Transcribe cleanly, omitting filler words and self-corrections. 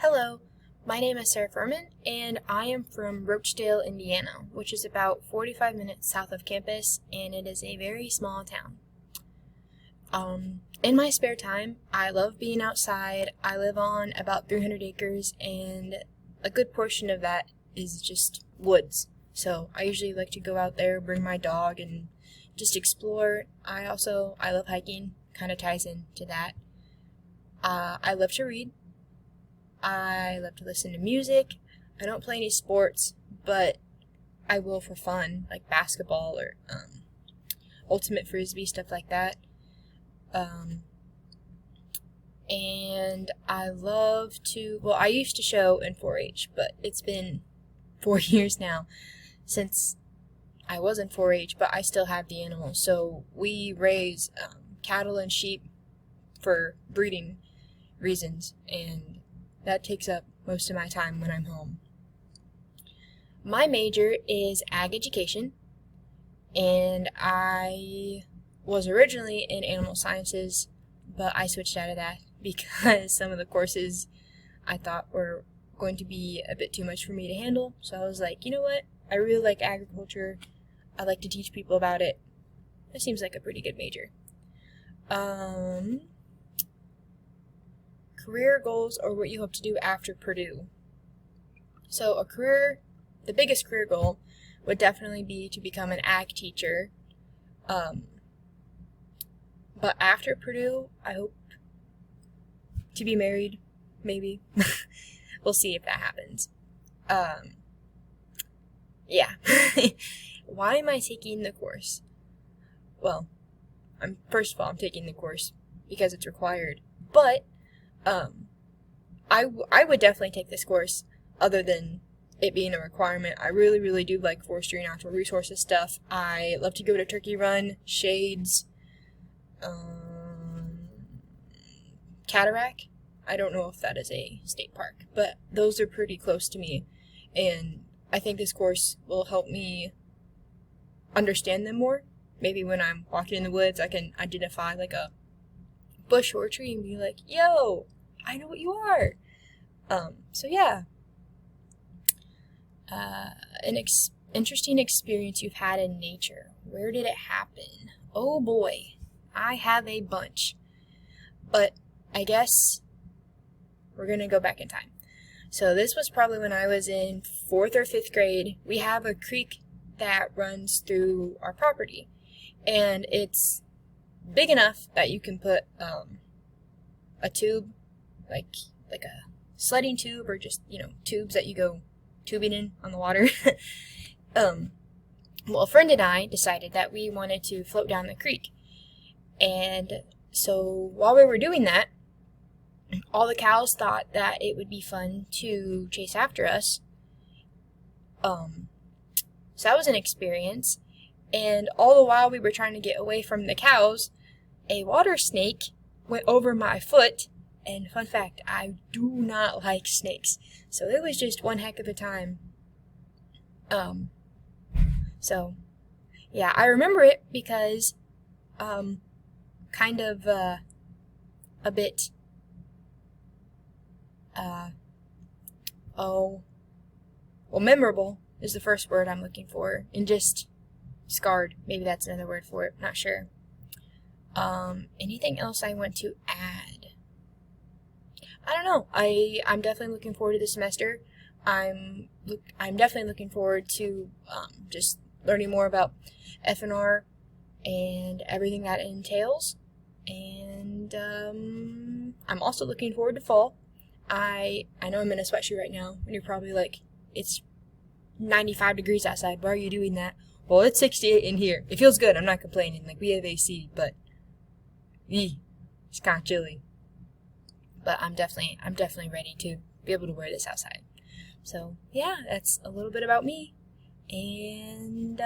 Hello, my name is Sarah Furman, and I am from Roachdale, Indiana, which is about 45 minutes south of campus, and it is a very small town. In my spare time, I love being outside. I live on about 300 acres, and a good portion of that is just woods. So I usually like to go out there, bring my dog, and just explore. I love hiking, kind of ties into that. I love to read. I love to listen to music. I don't play any sports, but I will for fun, like basketball or ultimate frisbee, stuff like that. And I love to, I used to show in 4-H, but it's been 4 years now since I was in 4-H, but I still have the animals. So we raise cattle and sheep for breeding reasons, and that takes up most of my time when I'm home. My major is ag education, and I was originally in animal sciences, but I switched out of that because some of the courses I thought were going to be a bit too much for me to handle. So I was like, you know what? I really like agriculture. I like to teach people about it. That seems like a pretty good major. Career goals or what you hope to do after Purdue. So the biggest career goal would definitely be to become an ag teacher. But after Purdue, I hope to be married, maybe. We'll see if that happens. Yeah. Why am I taking the course? Well, first of all, I'm taking the course because it's required. But I would definitely take this course other than it being a requirement. I really, really do like forestry and natural resources stuff. I love to go to Turkey Run, Shades, Cataract. I don't know if that is a state park, but those are pretty close to me, and I think this course will help me understand them more. Maybe when I'm walking in the woods, I can identify like a bush or a tree and be like, yo, I know what you are. So yeah. Interesting experience you've had in nature. Where did it happen? Oh boy, I have a bunch. But I guess we're gonna go back in time. So this was probably when I was in 4th or 5th grade. We have a creek that runs through our property, and it's big enough that you can put a tube, like a sledding tube, or just, tubes that you go tubing in on the water. Well, a friend and I decided that we wanted to float down the creek. And so while we were doing that, all the cows thought that it would be fun to chase after us. So that was an experience. And all the while we were trying to get away from the cows, a water snake went over my foot. And fun fact, I do not like snakes. So it was just one heck of a time. So yeah, I remember it because kind of a bit memorable is the first word I'm looking for, and just scarred, maybe that's another word for it, not sure. Anything else I want to add? I don't know. I'm definitely looking forward to the semester. I'm definitely looking forward to just learning more about FNR and everything that entails. And I'm also looking forward to fall. I know I'm in a sweatshirt right now, and you're probably like, it's 95 degrees outside. Why are you doing that? Well, it's 68 in here. It feels good. I'm not complaining. Like, we have AC, but it's kind of chilly. But I'm definitely ready to be able to wear this outside. So yeah, that's a little bit about me. And